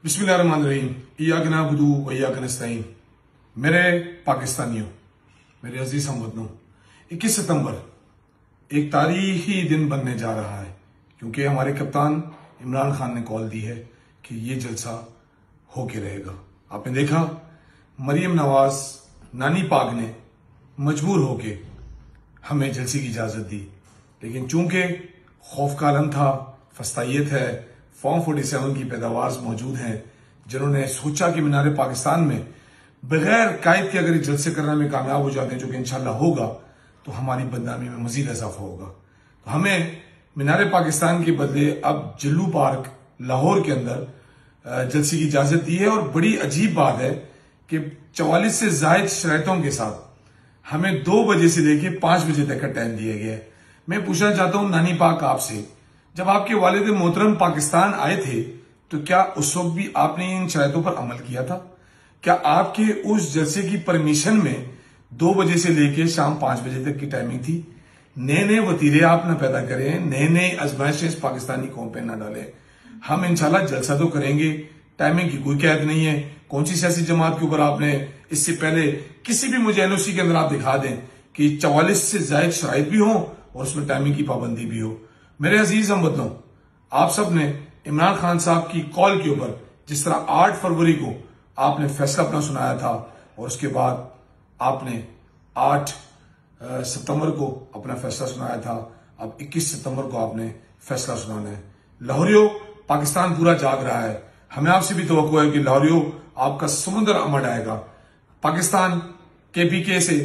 बिस्मिल्लाहिर्रहमानिर्रहीम। इय्याक नअबुदु व इय्याक नस्तईन। मेरे पाकिस्तानियों, मेरे अजीज हमवतनों, 21 सितंबर एक तारीखी दिन बनने जा रहा है, क्योंकि हमारे कप्तान इमरान खान ने कॉल दी है कि ये जलसा होके रहेगा। आपने देखा मरियम नवाज नानी पाक ने मजबूर होके हमें जलसे की इजाजत दी, लेकिन चूंकि खौफ का आलम था, फस्तायत है, फॉर्म 47 की पैदावार मौजूद हैं, जिन्होंने सोचा कि मीनार पाकिस्तान में बगैर कायद के अगर जलसे करने में कामयाब हो जाते हैं, जो कि इंशाल्लाह होगा, तो हमारी बदनामी में मजीद इजाफा होगा। तो हमें मीनार पाकिस्तान के बदले अब जल्लू पार्क लाहौर के अंदर जलसे की इजाजत दी है। और बड़ी अजीब बात है कि 44 से जायद शरायतों के साथ हमें 2 बजे से लेकर 5 बजे तक का टाइम दिया गया है। मैं पूछना चाहता हूं नानी पाक आपसे, जब आपके वालिद मोहतरम पाकिस्तान आए थे तो क्या उस वक्त भी आपने इन शरायतों पर अमल किया था? क्या आपके उस जलसे की परमिशन में 2 बजे से लेकर शाम 5 बजे तक की टाइमिंग थी? नए नए वतीरे आप ना पैदा करें, नए नए आजमाइशें इस पाकिस्तानी कौम पे ना डालें। हम इंशाल्लाह जलसा तो करेंगे, टाइमिंग की कोई कैद नहीं है। कौन सी सियासी जमात के ऊपर आपने इससे पहले किसी भी मुझे एलओसी के अंदर आप दिखा दें कि 44 से जायद शराइत भी हो और उसमें टाइमिंग की पाबंदी भी हो। मेरे अजीज हमवतनों, आप सब ने इमरान खान साहब की कॉल के ऊपर जिस तरह 8 फरवरी को आपने फैसला अपना सुनाया था और उसके बाद आपने 8 सितंबर को अपना फैसला सुनाया था, अब 21 सितंबर को आपने फैसला सुनाना है। लाहौरियों, पाकिस्तान पूरा जाग रहा है। हमें आपसे भी तवक्को है कि लाहौरियों, आपका समुद्र अमड़ आएगा। पाकिस्तान केपीके से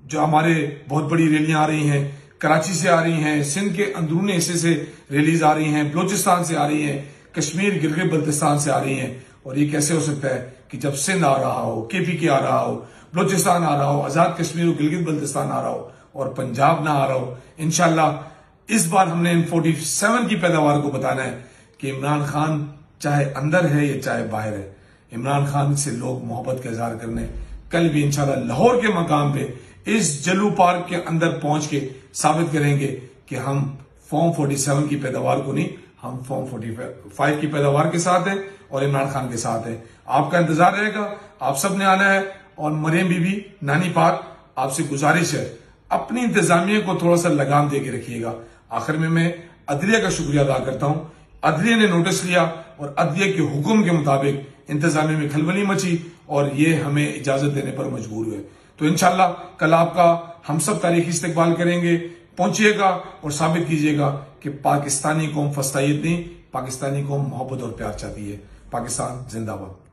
जो हमारे बहुत बड़ी रैलियां आ रही हैं, कराची से आ रही हैं, सिंध के अंदरूनी हिस्से से रैलीज आ रही हैं, बलोचिस्तान से आ रही हैं, कश्मीर गिलगित बल्तिस्तान से आ रही हैं। और ये कैसे हो सकता है कि जब सिंध आ रहा हो, केपीके आ रहा हो, बलोचिस्तान आ रहा हो, आजाद कश्मीर और गिलगित बल्तिस्तान आ रहा हो और पंजाब ना आ रहा हो? इंशाल्लाह इस बार हमने इन 47 की पैदावार को बताना है कि इमरान खान चाहे अंदर है या चाहे बाहर है, इमरान खान से लोग मोहब्बत का इजहार करने कल भी इंशाल्लाह लाहौर के मकाम पे इस जल्लू पार्क के अंदर पहुंच के साबित करेंगे कि हम फॉर्म 47 की पैदावार को नहीं, हम फॉर्म 45 की पैदावार के साथ हैं और इमरान खान के साथ हैं। आपका इंतजार रहेगा, आप सब ने आना है। और मरियम बीबी, नानी पाक, आपसे गुजारिश है अपनी इंतजामिया को थोड़ा सा लगाम दे के रखिएगा। आखिर में मैं अदलिया का शुक्रिया अदा करता हूं। अदलिया ने नोटिस लिया और अदलिया के हुक्म के मुताबिक इंतजामिया में खलबली मची और ये हमें इजाजत देने पर मजबूर हुए। तो इंशाल्लाह कल आपका हम सब तारीखी इस्तकबाल करेंगे। पहुंचिएगा और साबित कीजिएगा कि पाकिस्तानी कौम फस्तायत नहीं, पाकिस्तानी कौम मोहब्बत और प्यार चाहती है। पाकिस्तान जिंदाबाद।